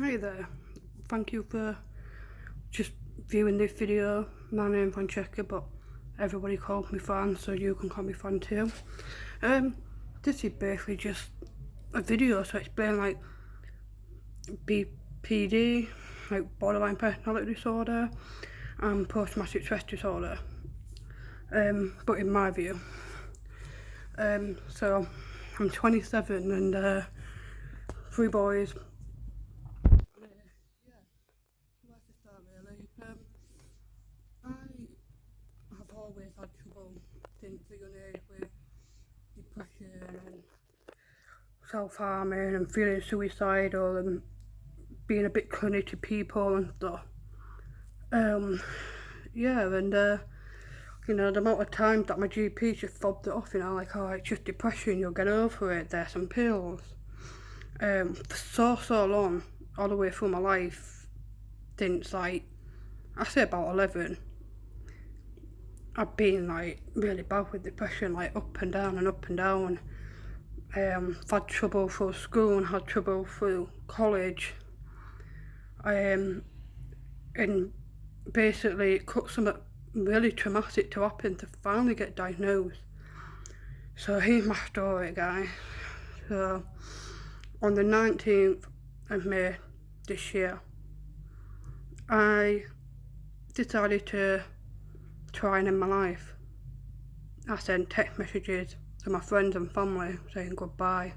Hi there, thank you for just viewing this video. My name's Francesca, but everybody calls me Fran, so you can call me Fran too. This is basically just a video to explain like BPD, like borderline personality disorder, and post-traumatic stress disorder. But in my view. So I'm 27 and 3 boys. Where to start really? I have always had trouble since a young age with depression and self-harming and feeling suicidal and being a bit clingy to people and stuff. You know, the amount of times that my GP just fobbed it off, you know, like, oh, it's just depression, you'll get over it, there's some pills. For so long, all the way through my life, since like, I say about 11, I've been like really bad with depression, like up and down and up and down. Had trouble through school and had trouble through college. And basically it took something really traumatic to happen to finally get diagnosed. So here's my story, guys. So on the 19th of May this year, I decided to try and end my life. I sent text messages to my friends and family saying goodbye.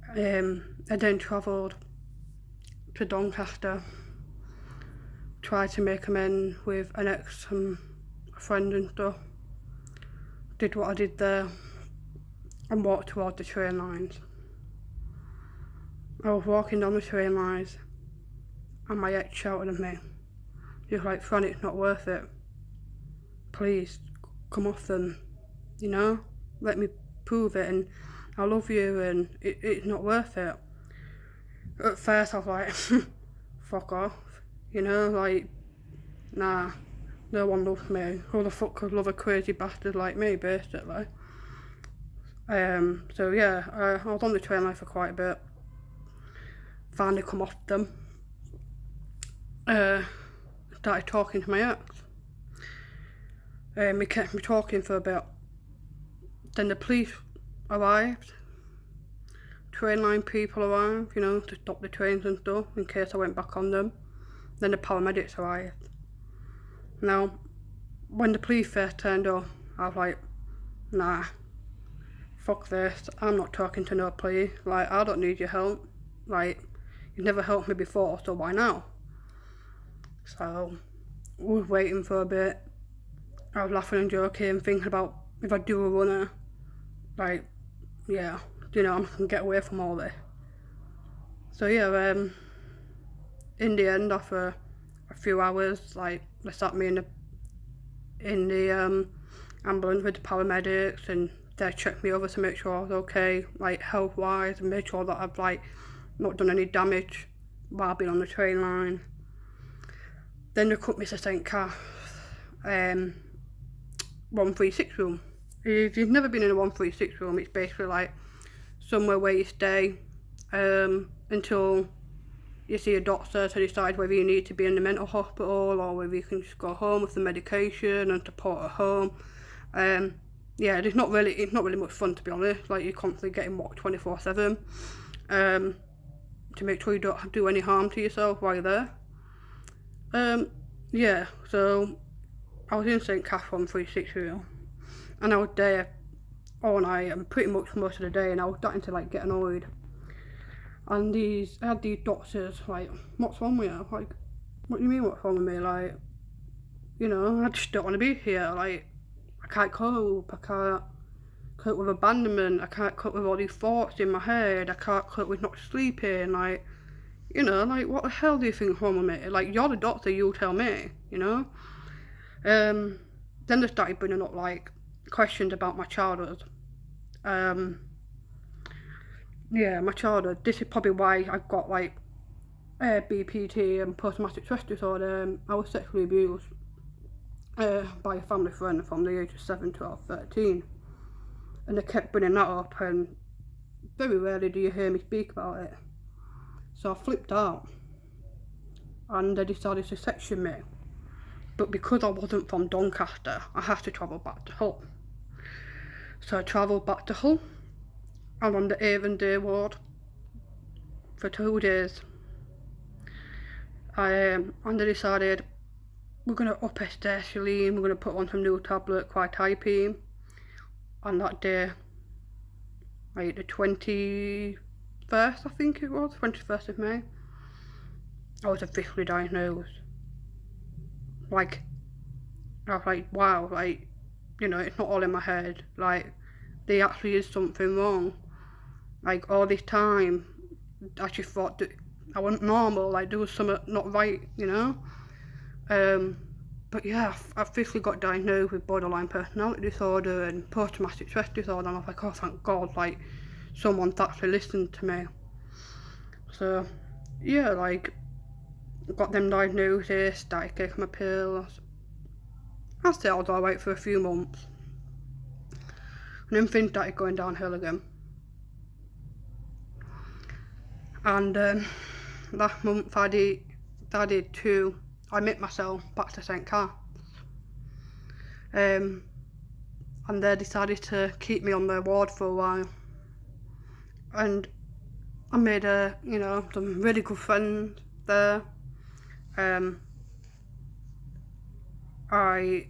I then travelled to Doncaster, tried to make amends with an ex and a friend and stuff, did what I did there and walked towards the train lines. I was walking down the train lines and my ex shouted at me. He was like, Fran, it's not worth it. Please, come off them, you know? Let me prove it and I love you and it's not worth it. At first I was like, fuck off, you know, like, nah, no one loves me. Who the fuck could love a crazy bastard like me, basically? So yeah, I was on the train line for quite a bit. Finally come off them. Started talking to my ex. He kept me talking for a bit. Then the police arrived. Train line people arrived, you know, to stop the trains and stuff in case I went back on them. Then the paramedics arrived. Now, when the police first turned up, I was like, nah, fuck this, I'm not talking to no police, like, I don't need your help, like, you've never helped me before, so why now? So, we was waiting for a bit. I was laughing and joking, thinking about if I do a runner, like, yeah, you know, I can get away from all this. So yeah, in the end, after a few hours, like, they sat me in the ambulance with the paramedics and they checked me over to make sure I was okay, like, health-wise, and made sure that I've, like, not done any damage while being on the train line. Then they took me to St. Cath, 136 room. If you've never been in a 136 room, it's basically like somewhere where you stay until you see a doctor to decide whether you need to be in the mental hospital or whether you can just go home with the medication and support at home. Yeah, it's not really much fun, to be honest. Like, you're constantly getting watched 24/7 to make sure you don't do any harm to yourself while you're there. Yeah, so I was in St. Cath 136 room and I was there all night and pretty much most of the day, and I was starting to like get annoyed. And I had these doctors like, what's wrong with you? Like, what do you mean what's wrong with me? Like, you know, I just don't want to be here. Like, I can't cope, I can't cope with abandonment, I can't cope with all these thoughts in my head, I can't cope with not sleeping, like, you know, like, what the hell do you think's wrong with me? Like, you're the doctor, you tell me, you know? Then they started bringing up like questions about my childhood. Yeah, my childhood. This is probably why I've got like BPD and post-traumatic stress disorder. I was sexually abused by a family friend from the age of 7, 12, 13. And they kept bringing that up, and very rarely do you hear me speak about it. So I flipped out and they decided to section me. But because I wasn't from Doncaster, I had to travel back to Hull. So I travelled back to Hull. I'm on the Avon Day ward for 2 days. And they decided we're going to up estacilline, we're going to put on some new tablet, quetiapine. On that day, like the 21st, I think it was, 21st of May, I was officially diagnosed. Like, I was like, wow, like, you know, it's not all in my head. Like, there actually is something wrong. Like, all this time, I just thought that I wasn't normal, like, there was something not right, you know? But yeah, I officially got diagnosed with borderline personality disorder and post-traumatic stress disorder, and I was like, oh, thank God, like, someone's actually listened to me. So, yeah, like, got them diagnoses, started taking my pills. I say I was alright for a few months. And then things started going downhill again. And last month I met myself back to St. Carl. And they decided to keep me on their ward for a while. And I made some really good friends there. I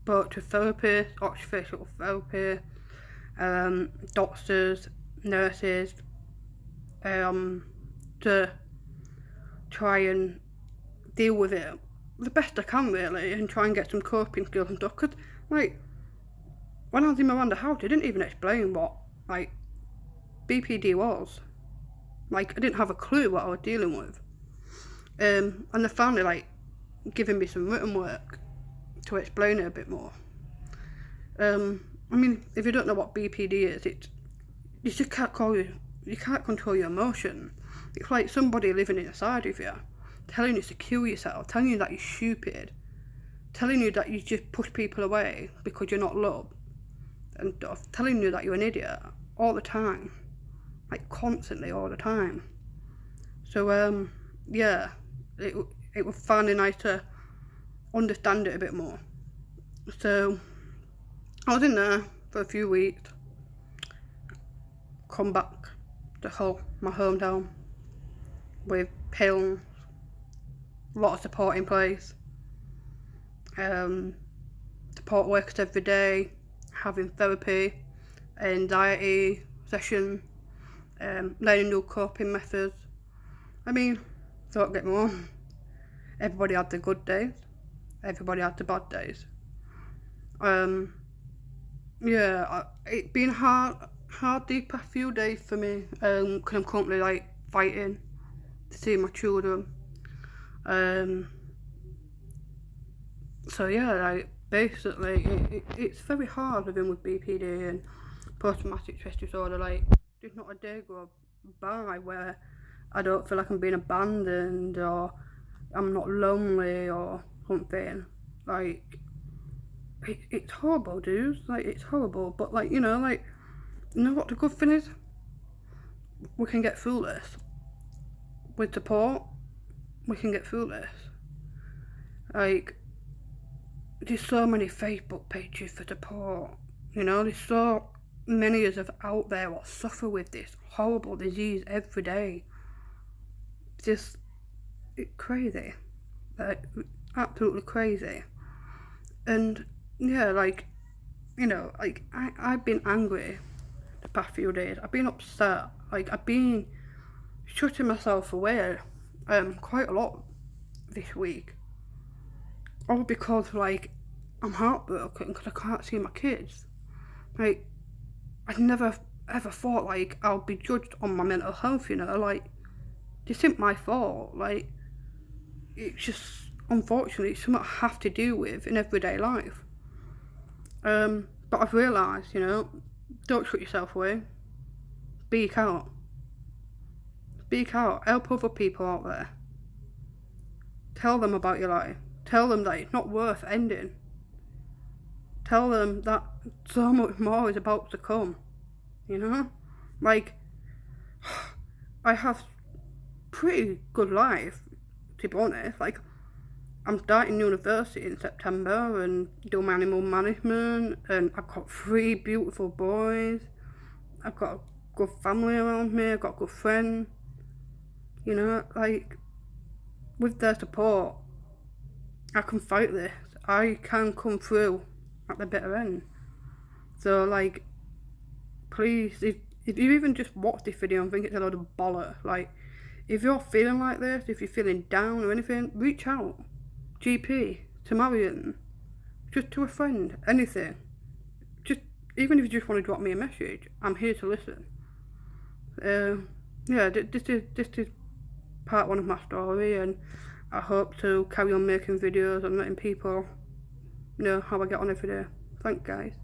spoke to therapists, occupational therapy, doctors, nurses, to try and deal with it the best I can, really, and try and get some coping skills and stuff. Because, like, when I was in Miranda House, they didn't even explain what, like, BPD was. Like, I didn't have a clue what I was dealing with. And they finally, like, giving me some written work to explain it a bit more. I mean, if you don't know what BPD is, you just can't control your emotion. It's like somebody living inside of you, telling you to kill yourself, telling you that you're stupid, telling you that you just push people away because you're not loved, and stuff, telling you that you're an idiot all the time, like constantly all the time. So yeah, it was finally nice to understand it a bit more. So I was in there for a few weeks, come back to Hull, my hometown, with pills, a lot of support in place, support workers every day, having therapy, anxiety session, learning new coping methods. I mean, don't get me wrong, everybody had the good days, everybody had the bad days. Yeah, it's been hard these past few days for me, because I'm currently, like, fighting to see my children. So yeah, like, basically it's very hard living with BPD and post-traumatic stress disorder. Like, there's not a day go by where I don't feel like I'm being abandoned or I'm not lonely or something. Like, it's horrible, dudes. Like, it's horrible. But, like, you know what the good thing is? We can get through this. With support, we can get through this. Like, there's so many Facebook pages for support. There's so many of us out there that suffer with this horrible disease every day. It's crazy. Like, absolutely crazy. And yeah, like, I've been angry the past few days. I've been upset. Like, I've been shutting myself away quite a lot this week. All because, like, I'm heartbroken because I can't see my kids. Like, I never ever thought, like, I'll be judged on my mental health, like, this isn't my fault. Like, it's just, unfortunately, it's something I have to deal with in everyday life. But I've realised, don't shut yourself away. Speak out. Speak out. Help other people out there. Tell them about your life. Tell them that it's not worth ending. Tell them that so much more is about to come. Like, I have pretty good life, to be honest. Like, I'm starting university in September and doing my animal management, and I've got 3 beautiful boys. I've got a good family around me, I've got good friends. You know, like, with their support, I can fight this. I can come through at the bitter end. So, like, please, if you even just watch this video and think it's a load of bollocks, like, if you're feeling like this, if you're feeling down or anything, reach out. GP, to Marion, just to a friend, anything. Just, even if you just want to drop me a message, I'm here to listen. Yeah, this is part 1 of my story, and I hope to carry on making videos and letting people know how I get on every day. Thanks, guys.